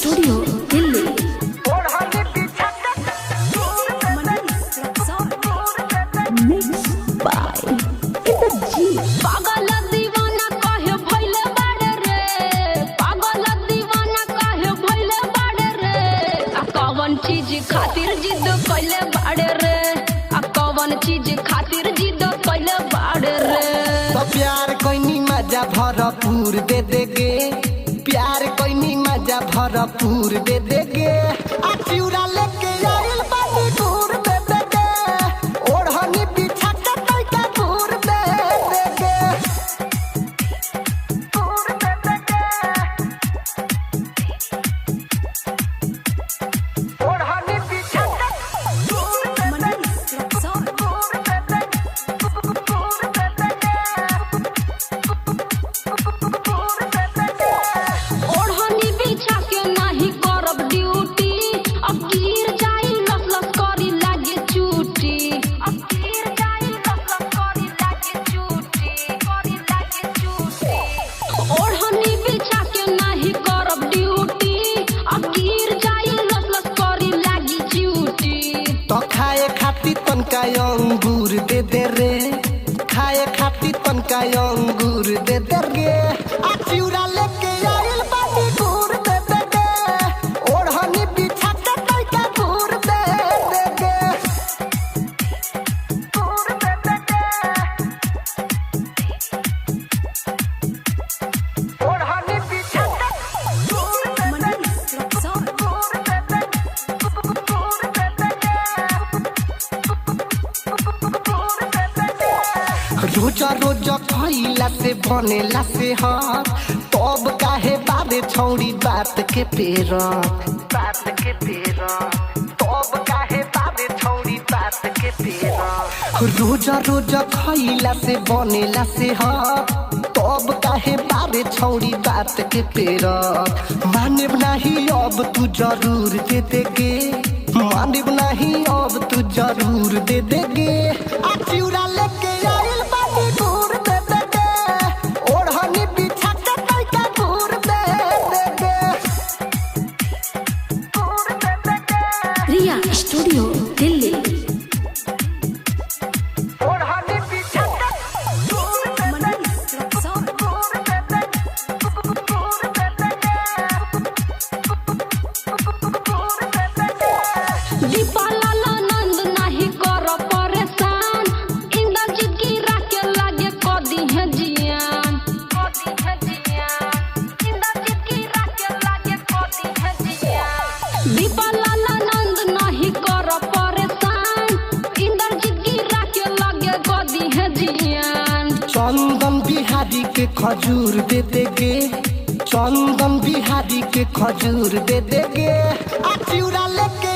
Studio Delhi. Mixed by Inderjeet। पागल दीवाना काहे भइले बाड़े रे, पागल दीवाना काहे भइले बाड़े रे, आ कौन चीज खातिर जिद कइले बाड़े रे, आ कौन चीज खातिर जिद कइले बाड़े रे। तो प्यार कोई मजा भरपूर दे देगे, प्यार कोई मजा भरपूर दे देगे, आ चिउरा लेके आइल बानी दूर दे देगे, ओढ़नी बिछा के तैका दूर दे देगे, दूर दे देगे, ओढ़नी बिछा के दूर दे देगे, दूर दे देगे। ओढ़नी बिछा के नाही करब ड्यूटी, अब गिर जाई लस लस करी लागे चूटी, अब गिर जाई लस लस करी लागे चूटी, करी लागे चूटी। ओढ़नी बिछा के नाही करब ड्यूटी, अब गिर जाई लस लस करी लागे चूटी। तो खाए खाती तनका अंगूर दे दे रे, खाए खाती तनका अंगूर दे दे रे, आ चिउरा लेके आइल बानी दूर दे दे गे, ओढ़नी बिछा के तैका दूर दे दे गे, दूर दे दे गे, ओढ़नी बिछा के दूर दे दे गे, दूर दे दे गे। रोजा रोजा खइला से बनेला से हाथ, तब काहे बाबे छौड़ी बात के पेरा, बात के पेरा, तब काहे बाबे छौड़ी बात के पेरा। रोजा रोजा खइला से बनेला से हाथ, तब काहे बाबे छौड़ी बात के पेरा। माने नहीं अब तू जरूर दे देगे, माने नहीं अब तू जरूर दे देगे, आ चिउरा लेके आइल बानी दूर दे देगे, ओढ़नी बिछा के तैका दूर दे देगे, दूर दे देगे, रिया स्टूडियो दिल्ली। ओढ़नी बिछा के दूर दे देगे, दूर दे देगे, दूर दे देगे, दूर दे देगे। दीपालाल आनंद नाही कर परेशान, इंद्रजीत गिरा के लागे कदी है जियान, कदी है जियान, इंद्रजीत गिरा के लागे कदी है जियान। दीपालाल आनंद नाही कर परेशान, इंद्रजीत गिरा के लागे कदी है जियान। चंदन बिहारी के खजूर दे देगे, चंदन बिहारी के खजूर दे देगे, आ चिउरा लेके